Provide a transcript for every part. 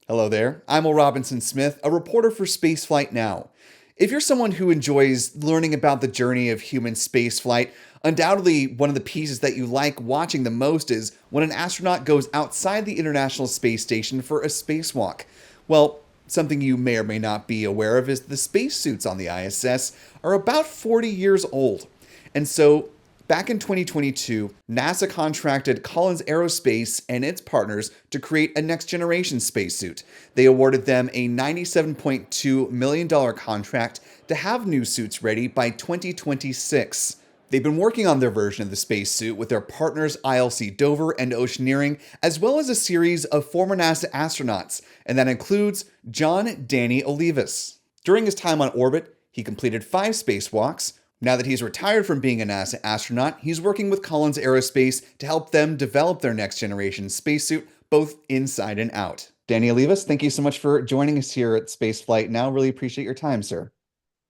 Hello there. I'm Will Robinson Smith, a reporter for Spaceflight Now. If you're someone who enjoys learning about the journey of human spaceflight, undoubtedly one of the pieces that you like watching the most is when an astronaut goes outside the International Space Station for a spacewalk. Well, something you may or may not be aware of is the spacesuits on the ISS are about 40 years old. And so back in 2022, NASA contracted Collins Aerospace and its partners to create a next generation spacesuit. They awarded them a $97.2 million contract to have new suits ready by 2026. They've been working on their version of the spacesuit with their partners ILC Dover and Oceaneering, as well as a series of former NASA astronauts, and that includes John Danny Olivas. During his time on orbit, he completed 5 spacewalks. Now that he's retired from being a NASA astronaut, he's working with Collins Aerospace to help them develop their next generation spacesuit, both inside and out. Danny Olivas, thank you so much for joining us here at Spaceflight Now. Really appreciate your time, sir.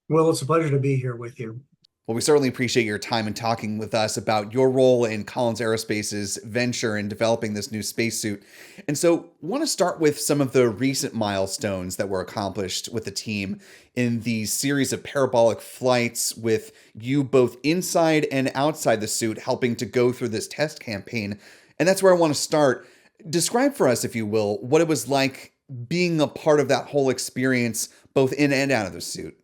Well, it's a pleasure to be here with you. Well, we certainly appreciate your time and talking with us about your role in Collins Aerospace's venture in developing this new spacesuit. And so, I want to start with some of the recent milestones that were accomplished with the team in the series of parabolic flights, with you both inside and outside the suit helping to go through this test campaign. And that's where I want to start. Describe for us, if you will, what it was like being a part of that whole experience, both in and out of the suit.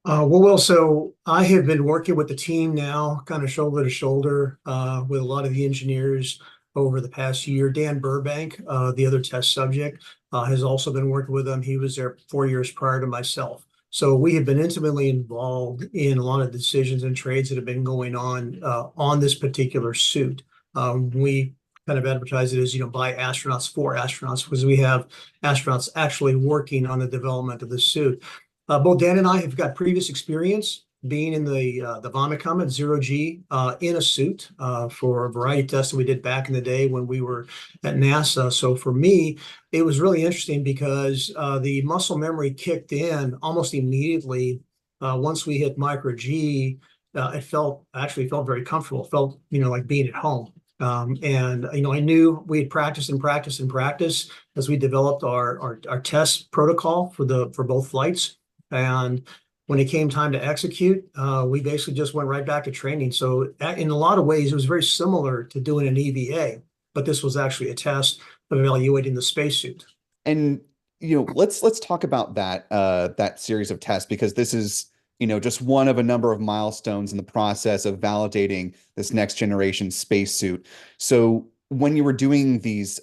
So I have been working with the team now, kind of shoulder to shoulder, with a lot of the engineers over the past year. Dan Burbank, the other test subject, has also been working with them. He was there 4 years prior to myself. So we have been intimately involved in a lot of decisions and trades that have been going on this particular suit. We kind of advertise it as, by astronauts for astronauts, because we have astronauts actually working on the development of the suit. Both Dan and I have got previous experience being in the Vomit Comet Zero G in a suit for a variety of tests that we did back in the day when we were at NASA. So for me, it was really interesting because the muscle memory kicked in almost immediately once we hit micro G. It actually felt very comfortable. It felt like being at home. I knew we had practiced and practiced and practiced as we developed our test protocol for both flights. And when it came time to execute, we basically just went right back to training. So in a lot of ways, it was very similar to doing an EVA, but this was actually a test of evaluating the spacesuit. And let's talk about that series of tests, because this is just one of a number of milestones in the process of validating this next generation spacesuit. So when you were doing these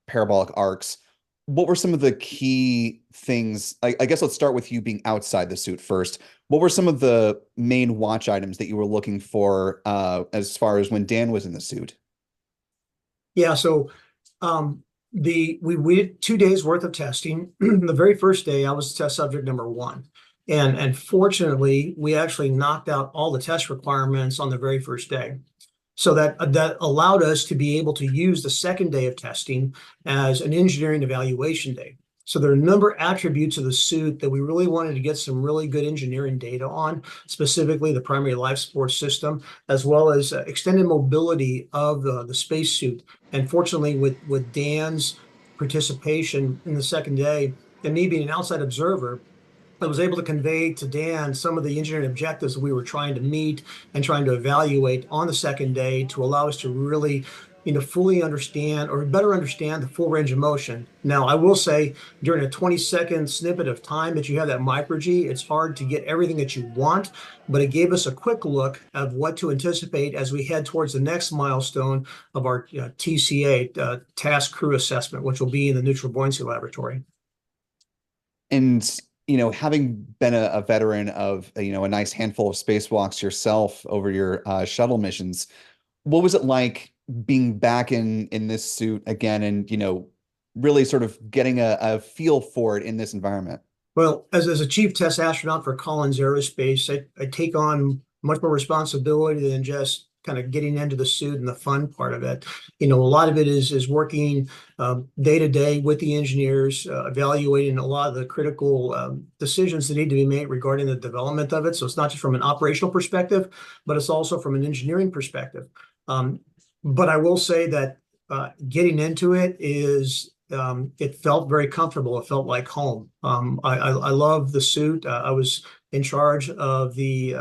parabolic arcs, what were some of the key things? I guess let's start with you being outside the suit first. What were some of the main watch items that you were looking for as far as when Dan was in the suit? Yeah, so we did 2 days worth of testing. The very first day, I was test subject number 1. And fortunately, we actually knocked out all the test requirements on the very first day. So that allowed us to be able to use the second day of testing as an engineering evaluation day. So there are a number of attributes of the suit that we really wanted to get some really good engineering data on, specifically the primary life support system, as well as extended mobility of the spacesuit. And fortunately, with Dan's participation in the second day, and me being an outside observer, I was able to convey to Dan some of the engineering objectives that we were trying to meet and trying to evaluate on the second day to allow us to really, fully understand or better understand the full range of motion. Now, I will say during a 20-second snippet of time that you have that micro G, it's hard to get everything that you want, but it gave us a quick look of what to anticipate as we head towards the next milestone of our TCA, Task Crew Assessment, which will be in the Neutral Buoyancy Laboratory. And having been a veteran of a nice handful of spacewalks yourself over your shuttle missions, what was it like being back in this suit again, and really sort of getting a feel for it in this environment? Well, as a chief test astronaut for Collins Aerospace, I take on much more responsibility than just kind of getting into the suit and the fun part of it. A lot of it is working day to day with the engineers, evaluating a lot of the critical decisions that need to be made regarding the development of it. So it's not just from an operational perspective, but it's also from an engineering perspective. But I will say that getting into it is it felt very comfortable. It felt like home. I love the suit. I was in charge of the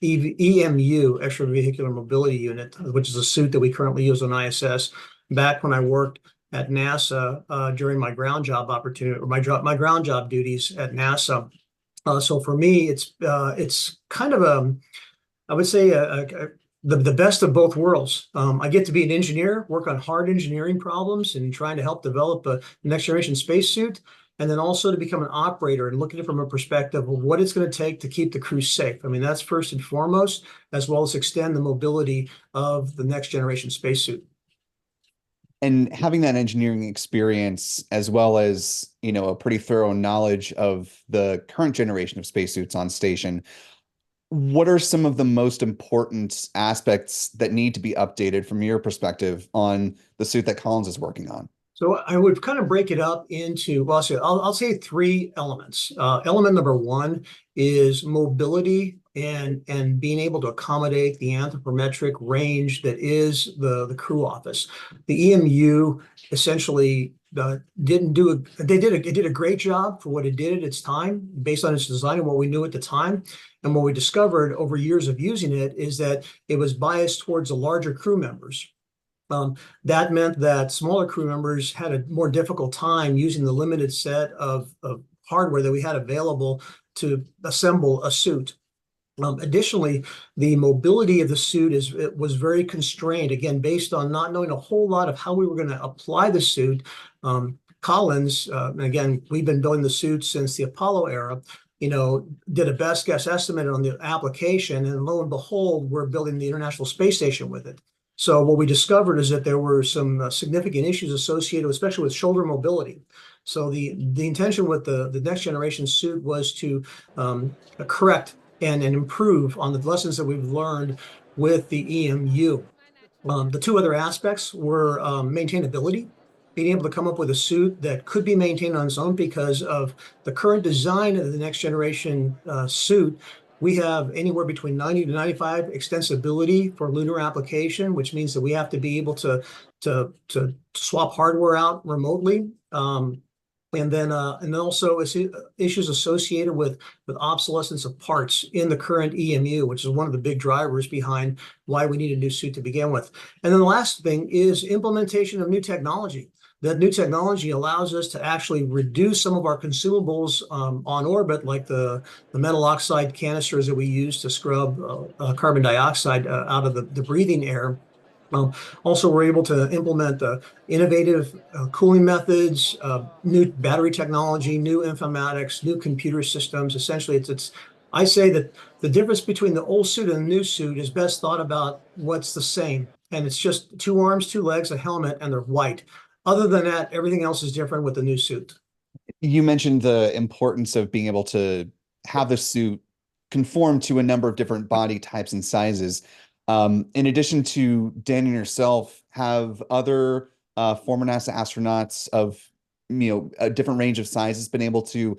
EMU, Extravehicular Mobility Unit, which is a suit that we currently use on ISS. Back when I worked at NASA during my ground job opportunity, or my ground job duties at NASA. So for me, it's kind of I would say the best of both worlds. I get to be an engineer, work on hard engineering problems and trying to help develop a next generation spacesuit, and then also to become an operator and look at it from a perspective of what it's going to take to keep the crew safe. I mean, that's first and foremost, as well as extend the mobility of the next generation spacesuit. And having that engineering experience, as well as, a pretty thorough knowledge of the current generation of spacesuits on station, what are some of the most important aspects that need to be updated from your perspective on the suit that Collins is working on? So I would kind of break it up into, well, I'll say three elements. Element number one is mobility and being able to accommodate the anthropometric range that is the crew office. The EMU essentially it did a great job for what it did at its time, based on its design and what we knew at the time. And what we discovered over years of using it is that it was biased towards the larger crew members. That meant that smaller crew members had a more difficult time using the limited set of hardware that we had available to assemble a suit. Additionally, the mobility of the suit was very constrained, again, based on not knowing a whole lot of how we were going to apply the suit. Collins, and again, we've been building the suit since the Apollo era, did a best guess estimate on the application, and lo and behold, we're building the International Space Station with it. So what we discovered is that there were some significant issues associated, especially with shoulder mobility. So the intention with the next generation suit was to correct and improve on the lessons that we've learned with the EMU. The two other aspects were maintainability, being able to come up with a suit that could be maintained on its own because of the current design of the next generation suit. We have anywhere between 90 to 95 extensibility for lunar application, which means that we have to be able to swap hardware out remotely. And then also issues associated with obsolescence of parts in the current EMU, which is one of the big drivers behind why we need a new suit to begin with. And then the last thing is implementation of new technology. That new technology allows us to actually reduce some of our consumables on orbit, like the metal oxide canisters that we use to scrub carbon dioxide out of the breathing air. Also, we're able to implement innovative cooling methods, new battery technology, new informatics, new computer systems. Essentially, I say that the difference between the old suit and the new suit is best thought about what's the same. And it's just two arms, two legs, a helmet, and they're white. Other than that, everything else is different with the new suit. You mentioned the importance of being able to have the suit conform to a number of different body types and sizes. In addition to Dan and yourself, have other former NASA astronauts of a different range of sizes been able to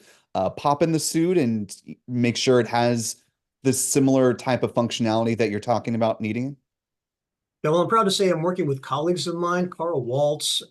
pop in the suit and make sure it has this similar type of functionality that you're talking about needing? Yeah, well, I'm proud to say I'm working with colleagues of mine, Carl Waltz,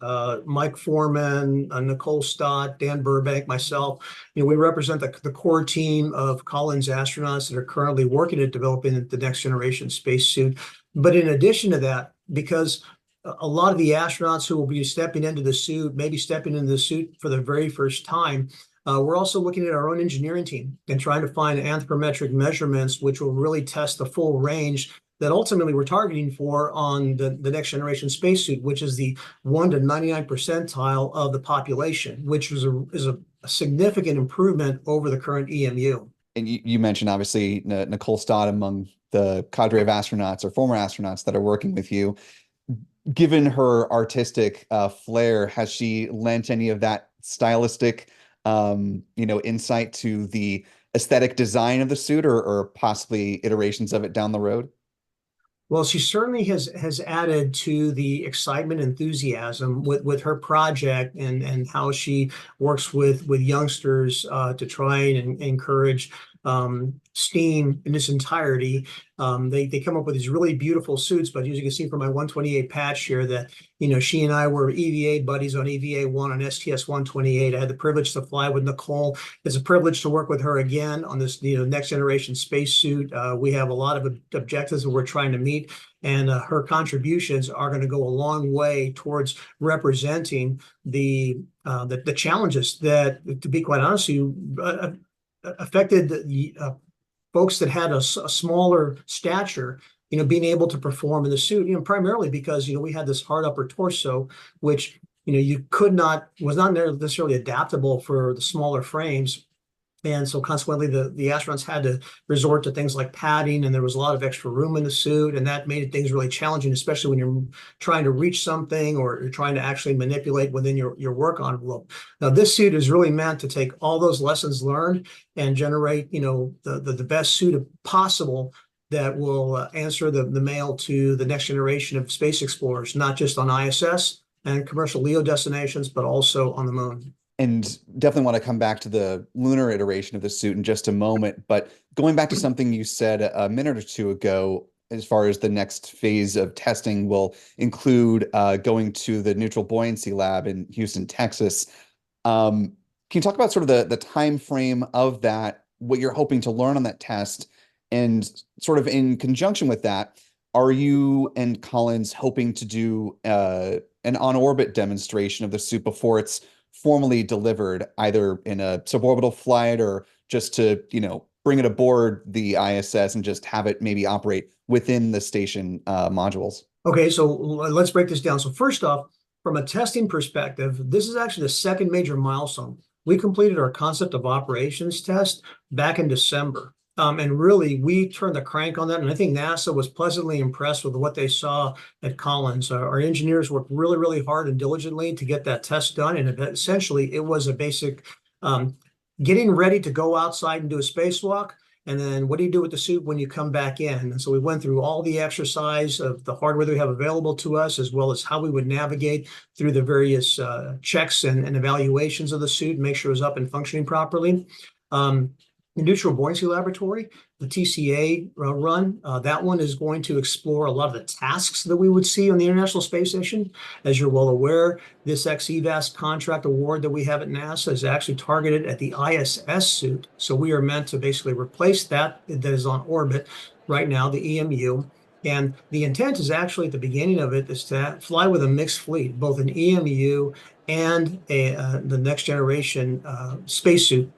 Mike Foreman, Nicole St, Dan Burbank, myself. We represent the core team of Collins astronauts that are currently working at developing the next generation spacesuit. But in addition to that, because a lot of the astronauts who will be stepping into the suit, maybe stepping into the suit for the very first time, we're also looking at our own engineering team and trying to find anthropometric measurements, which will really test the full range that ultimately we're targeting for on the next generation spacesuit, which is the 1 to 99 percentile of the population, which is a significant improvement over the current EMU. And you mentioned, obviously, Nicole St among the cadre of astronauts or former astronauts that are working with you. Given her artistic flair, has she lent any of that stylistic, insight to the aesthetic design of the suit, or possibly iterations of it down the road? Well, she certainly has added to the excitement, enthusiasm with her project and how she works with youngsters to try and encourage steam in its entirety. They come up with these really beautiful suits, but as you can see from my 128 patch here, that she and I were EVA buddies on EVA 1 on STS 128. I had the privilege to fly with Nicole. It's a privilege to work with her again on this next generation spacesuit. We have a lot of objectives that we're trying to meet, and her contributions are going to go a long way towards representing the challenges that, to be quite honest with you, affected the folks that had a smaller stature, being able to perform in the suit, primarily because, we had this hard upper torso, which, was not necessarily adaptable for the smaller frames. And so consequently, the astronauts had to resort to things like padding, and there was a lot of extra room in the suit, and that made things really challenging, especially when you're trying to reach something or you're trying to actually manipulate within your work envelope. Now, this suit is really meant to take all those lessons learned and generate, the best suit possible that will answer the mail to the next generation of space explorers, not just on ISS and commercial LEO destinations, but also on the moon. And definitely want to come back to the lunar iteration of the suit in just a moment. But going back to something you said a minute or two ago, as far as the next phase of testing will include going to the Neutral Buoyancy Lab in Houston, Texas. Can you talk about sort of the time frame of that, what you're hoping to learn on that test, and sort of in conjunction with that, are you and Collins hoping to do an on-orbit demonstration of the suit before it's formally delivered, either in a suborbital flight or just to, bring it aboard the ISS and just have it maybe operate within the station modules? Okay, so let's break this down. So first off, from a testing perspective, this is actually the second major milestone. We completed our concept of operations test back in December. And really, we turned the crank on that. And I think NASA was pleasantly impressed with what they saw at Collins. Our engineers worked really, really hard and diligently to get that test done. And essentially, it was a basic getting ready to go outside and do a spacewalk. And then what do you do with the suit when you come back in? And so we went through all the exercise of the hardware that we have available to us, as well as how we would navigate through the various checks and evaluations of the suit and make sure it was up and functioning properly. The Neutral Buoyancy Laboratory, the TCA run, that one is going to explore a lot of the tasks that we would see on the International Space Station. As you're well aware, this XEVAS contract award that we have at NASA is actually targeted at the ISS suit. So we are meant to basically replace that is on orbit right now, the EMU. And the intent is actually at the beginning of it is to fly with a mixed fleet, both an EMU and the next generation spacesuit.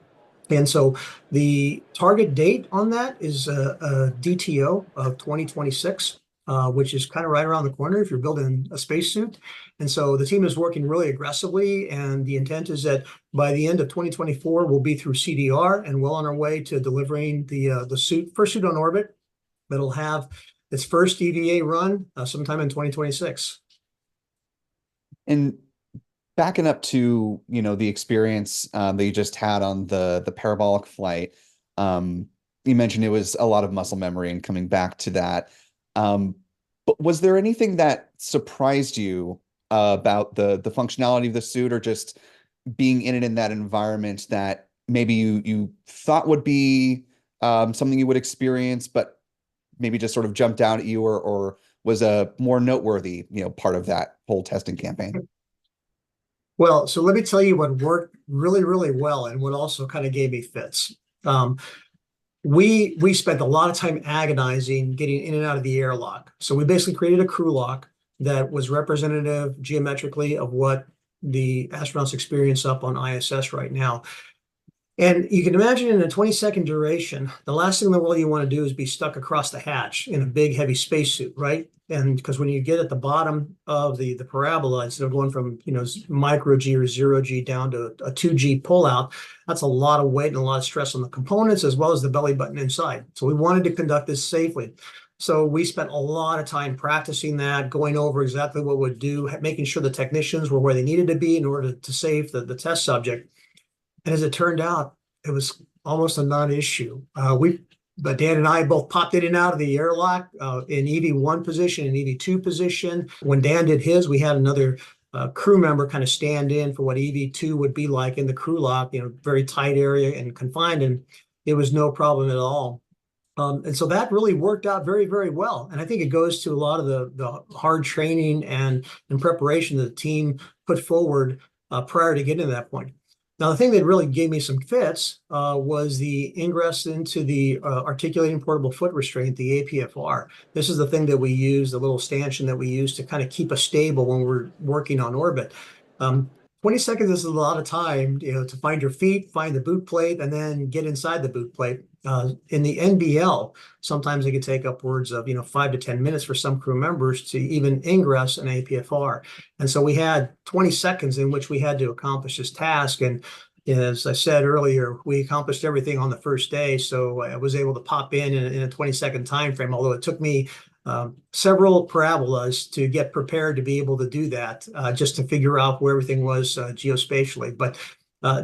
And so the target date on that is a DTO of 2026, which is kind of right around the corner if you're building a spacesuit. And so the team is working really aggressively, and the intent is that by the end of 2024, we'll be through CDR and well on our way to delivering the first suit on orbit that'll have its first EVA run sometime in 2026. And backing up to, the experience that you just had on the parabolic flight, you mentioned it was a lot of muscle memory and coming back to that. But was there anything that surprised you about the functionality of the suit, or just being in that environment that maybe you thought would be something you would experience, but maybe just sort of jumped out at you, or was a more noteworthy, part of that whole testing campaign? Well, so let me tell you what worked really, really well and what also kind of gave me fits. We spent a lot of time agonizing getting in and out of the airlock. So we basically created a crew lock that was representative geometrically of what the astronauts experience up on ISS right now. And you can imagine in a 20-second duration, the last thing in the world you want to do is be stuck across the hatch in a big, heavy spacesuit, right? And because when you get at the bottom of the parabola, instead of going from, micro G or 0G down to a 2G pullout, that's a lot of weight and a lot of stress on the components as well as the belly button inside. So we wanted to conduct this safely. So we spent a lot of time practicing that, going over exactly what we'd do, making sure the technicians were where they needed to be in order to save the test subject. And as it turned out, it was almost a non-issue. But Dan and I both popped in and out of the airlock in EV1 position and EV2 position. When Dan did his, we had another crew member kind of stand in for what EV2 would be like in the crew lock, very tight area and confined. And it was no problem at all. And so that really worked out very, very well. And I think it goes to a lot of the hard training and preparation that the team put forward prior to getting to that point. Now, the thing that really gave me some fits was the ingress into the articulating portable foot restraint, the APFR. This is the thing that we use, the little stanchion that we use to kind of keep us stable when we're working on orbit. 20 seconds is a lot of time, to find your feet, find the boot plate, and then get inside the boot plate. In the NBL, sometimes it can take upwards of 5 to 10 minutes for some crew members to even ingress an APFR. And so we had 20 seconds in which we had to accomplish this task. And as I said earlier, we accomplished everything on the first day. So I was able to pop in a 20-second time frame, although it took me several parabolas to get prepared to be able to do that, just to figure out where everything was geospatially. But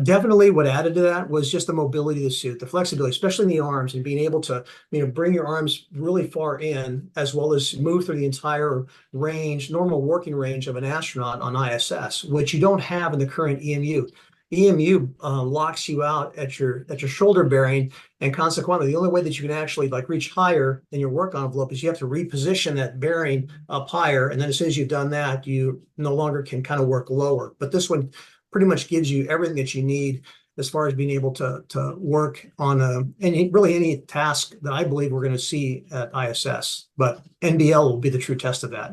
definitely what added to that was just the mobility of the suit, the flexibility, especially in the arms, and being able to bring your arms really far in, as well as move through the entire range, normal working range of an astronaut on ISS, which you don't have in the current EMU. EMU locks you out at your shoulder bearing, and consequently, the only way that you can actually reach higher in your work envelope is you have to reposition that bearing up higher, and then as soon as you've done that, you no longer can kind of work lower. But this one pretty much gives you everything that you need as far as being able to work on any task that I believe we're going to see at ISS. But NBL will be the true test of that.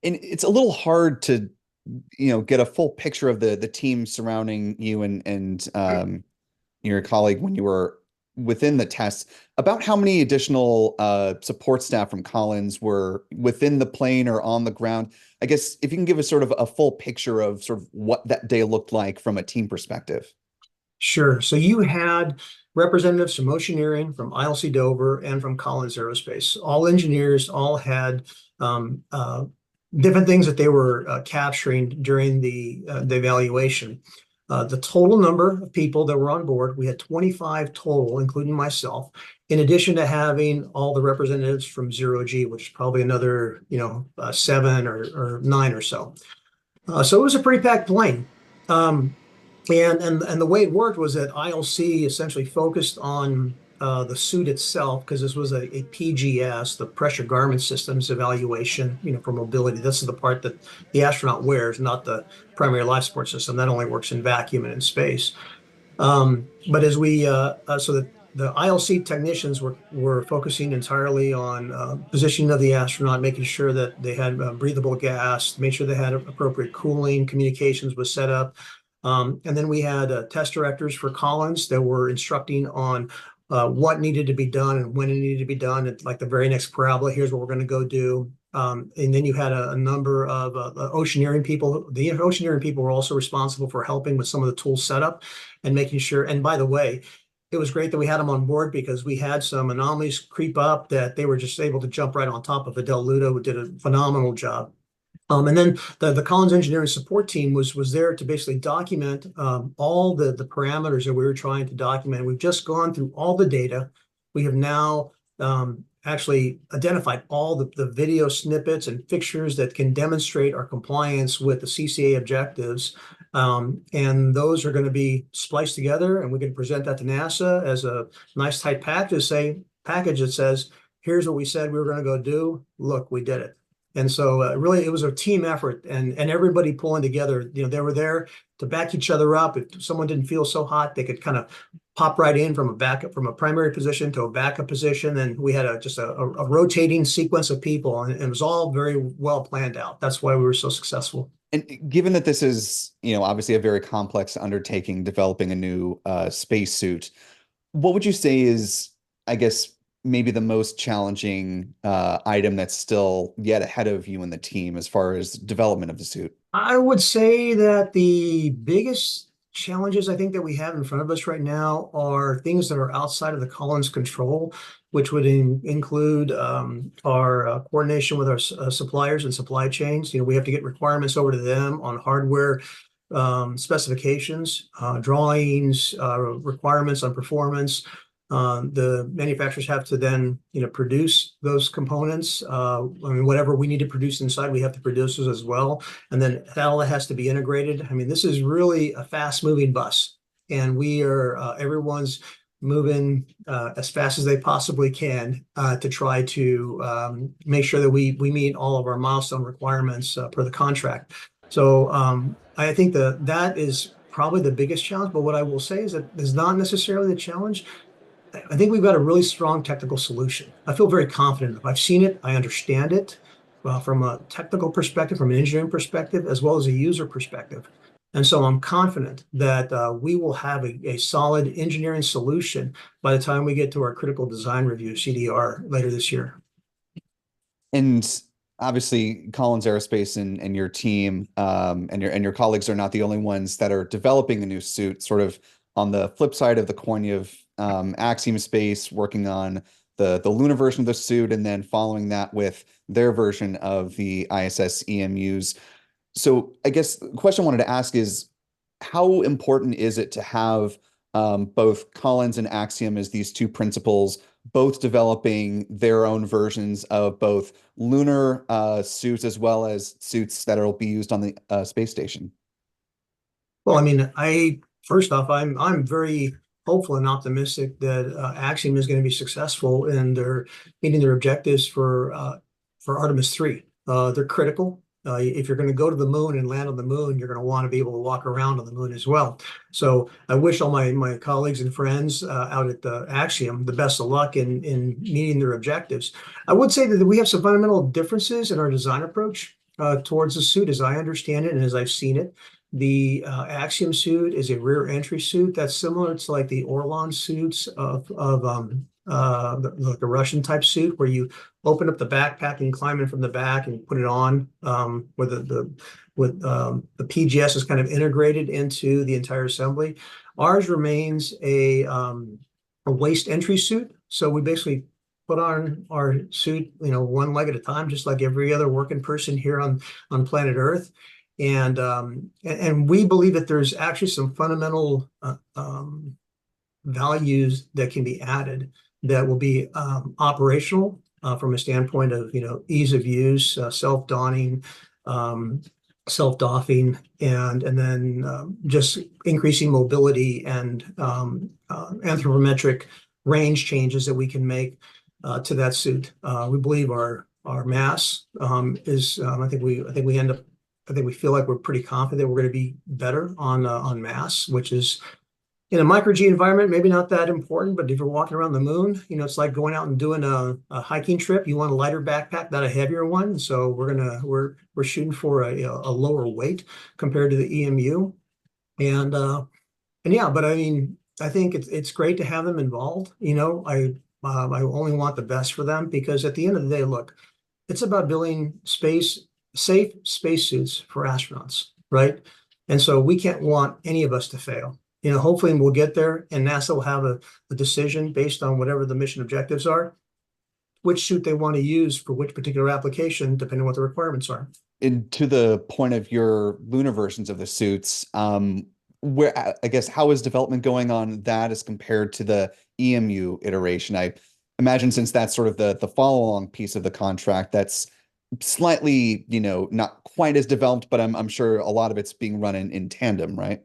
And it's a little hard to get a full picture of the team surrounding you and your colleague when you were within the test. About how many additional support staff from Collins were within the plane or on the ground? I guess if you can give us sort of a full picture of sort of what that day looked like from a team perspective. Sure. So you had representatives from Oceaneering, from ILC Dover, and from Collins Aerospace. All engineers, all had different things that they were capturing during the evaluation. The total number of people that were on board, we had 25 total, including myself, in addition to having all the representatives from Zero G, which is probably another, 7 or 9 or so. So it was a pretty packed plane. And the way it worked was that ILC essentially focused on the suit itself, because this was a PGS, the pressure garment systems evaluation, for mobility. This is the part that the astronaut wears, not the primary life support system. That only works in vacuum and in space. But as we, so the ILC technicians were focusing entirely on positioning of the astronaut, making sure that they had breathable gas, make sure they had appropriate cooling, communications was set up. And then we had test directors for Collins that were instructing on what needed to be done and when it needed to be done. It's like the very next parabola, here's what we're going to go do. And then you had a number of Oceaneering people. The Oceaneering people were also responsible for helping with some of the tool setup and making sure. And by the way, it was great that we had them on board, because we had some anomalies creep up that they were just able to jump right on top of. Adele Ludo, who did a phenomenal job. And then the Collins engineering support team was there to basically document all the parameters that we were trying to document. We've just gone through all the data. We have now actually identified all the video snippets and fixtures that can demonstrate our compliance with the CCA objectives. And those are going to be spliced together, and we can present that to NASA as a nice tight package that says, here's what we said we were going to go do. Look, we did it. And so really, it was a team effort, and everybody pulling together. They were there to back each other up. If someone didn't feel so hot, they could kind of pop right in from a primary position to a backup position. And we had just a rotating sequence of people, and it was all very well planned out. That's why we were so successful. And given that this is, obviously a very complex undertaking, developing a new spacesuit, what would you say is, I guess, maybe the most challenging item that's still yet ahead of you and the team as far as development of the suit? I would say that the biggest challenges I think that we have in front of us right now are things that are outside of the Collins control, which would include our coordination with our suppliers and supply chains. We have to get requirements over to them on hardware specifications, drawings, requirements on performance. The manufacturers have to then, produce those components. Whatever we need to produce inside, we have to produce those as well. And then all that has to be integrated. This is really a fast-moving bus, and we are everyone's moving as fast as they possibly can to try to make sure that we meet all of our milestone requirements per the contract. So I think that is probably the biggest challenge. But what I will say is that it's not necessarily the challenge. I think we've got a really strong technical solution. I feel very confident. I've seen it, I understand it from a technical perspective, from an engineering perspective, as well as a user perspective. And so I'm confident that we will have a solid engineering solution by the time we get to our critical design review, CDR, later this year. And obviously, Collins Aerospace and your team and your colleagues are not the only ones that are developing the new suit. Sort of on the flip side of the coin, you have Axiom Space working on the lunar version of the suit, and then following that with their version of the ISS EMUs. So I guess the question I wanted to ask is, how important is it to have both Collins and Axiom as these two principals, both developing their own versions of both lunar suits as well as suits that will be used on the space station? Well, I mean, first off, I'm very hopeful and optimistic that Axiom is going to be successful in their meeting their objectives for Artemis 3. They're critical. If you're going to go to the moon and land on the moon, you're going to want to be able to walk around on the moon as well. So I wish all my colleagues and friends out at the Axiom the best of luck in meeting their objectives. I would say that we have some fundamental differences in our design approach towards the suit, as I understand it and as I've seen it. The Axiom suit is a rear entry suit that's similar to like the Orlan suits of the Russian type suit, where you open up the backpack and climb in from the back and put it on, where the PGS is kind of integrated into the entire assembly. Ours remains a waist entry suit, so we basically put on our suit, one leg at a time, just like every other working person here on planet Earth. And we believe that there's actually some fundamental values that can be added that will be operational from a standpoint of ease of use, self-donning, self-doffing, and then just increasing mobility and anthropometric range changes that we can make to that suit. We believe our mass is I think we feel like we're pretty confident we're going to be better on mass, which is in a micro-G environment, maybe not that important, but if you're walking around the moon, it's like going out and doing a hiking trip. You want a lighter backpack, not a heavier one. So we're shooting for a lower weight compared to the EMU. And yeah, but I mean, I think it's great to have them involved. I only want the best for them, because at the end of the day, look, it's about building safe spacesuits for astronauts, right? And so we can't want any of us to fail. Hopefully we'll get there, and NASA will have a decision based on whatever the mission objectives are, which suit they want to use for which particular application, depending on what the requirements are. And to the point of your lunar versions of the suits, where I guess how is development going on that as compared to the EMU iteration? I imagine, since that's sort of the follow-along piece of the contract, that's slightly, not quite as developed, but I'm sure a lot of it's being run in tandem, right?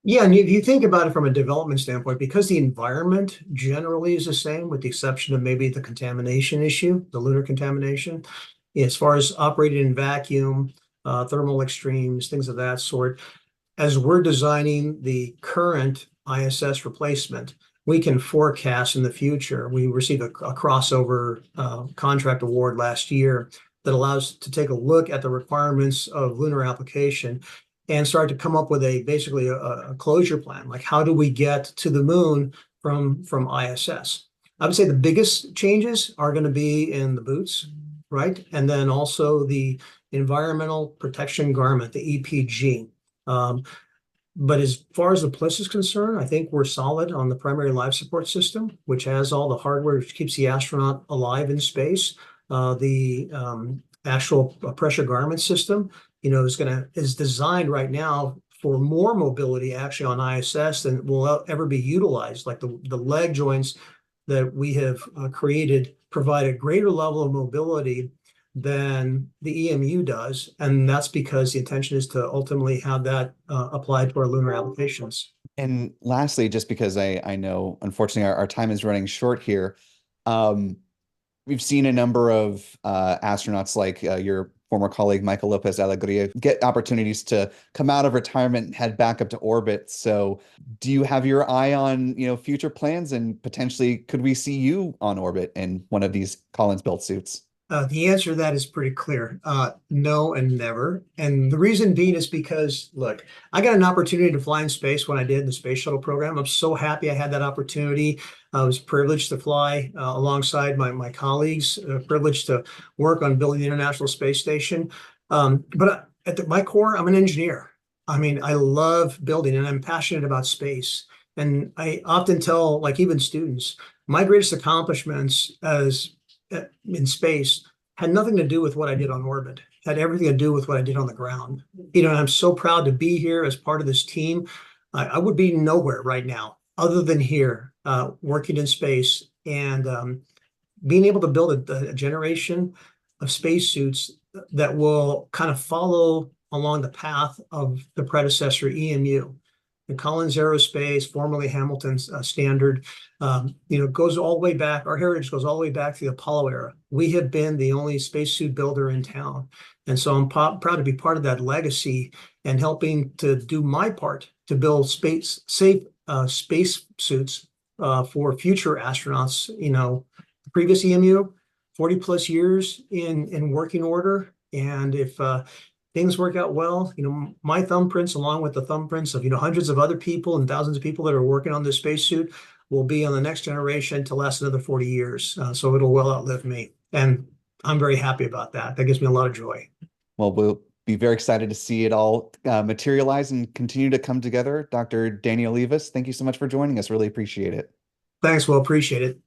Yeah, and if you think about it from a development standpoint, because the environment generally is the same, with the exception of maybe the contamination issue, the lunar contamination, as far as operating in vacuum, thermal extremes, things of that sort, as we're designing the current ISS replacement, we can forecast in the future. We received a crossover contract award last year that allows to take a look at the requirements of lunar application and start to come up with basically a closure plan. Like, how do we get to the moon from ISS? I would say the biggest changes are going to be in the boots, right? And then also the environmental protection garment, the EPG. But as far as the PLIS is concerned, I think we're solid on the primary life support system, which has all the hardware which keeps the astronaut alive in space. The actual pressure garment system, is designed right now for more mobility actually on ISS than will ever be utilized. Like the leg joints that we have created provide a greater level of mobility than the EMU does, and that's because the intention is to ultimately have that applied to our lunar applications. And lastly, just because I know, unfortunately, our time is running short here, um, we've seen a number of astronauts like your former colleague Michael Lopez Alegria get opportunities to come out of retirement and head back up to orbit. So, do you have your eye on, future plans and potentially could we see you on orbit in one of these Collins built suits? The answer to that is pretty clear. No and never. And the reason being is because, look, I got an opportunity to fly in space when I did the space shuttle program. I'm so happy I had that opportunity. I was privileged to fly alongside my colleagues, privileged to work on building the International Space Station. But at my core, I'm an engineer. I mean, I love building and I'm passionate about space. And I often tell, like, even students, my greatest accomplishments as in space had nothing to do with what I did on orbit. Had everything to do with what I did on the ground. And I'm so proud to be here as part of this team. I would be nowhere right now other than here, working in space and being able to build a generation of spacesuits that will kind of follow along the path of the predecessor EMU. The Collins Aerospace, formerly Hamilton's standard, goes all the way back. Our heritage goes all the way back to the Apollo era. We have been the only spacesuit builder in town. And so I'm proud to be part of that legacy and helping to do my part to build safe space suits for future astronauts. The previous EMU, 40 plus years in working order. And if things work out well, my thumbprints, along with the thumbprints of, hundreds of other people and thousands of people that are working on this spacesuit, will be on the next generation to last another 40 years. So it'll well outlive me. And I'm very happy about that. That gives me a lot of joy. Well, we'll be very excited to see it all materialize and continue to come together. Dr. Daniel Olivas, thank you so much for joining us. Really appreciate it. Thanks. Well, appreciate it.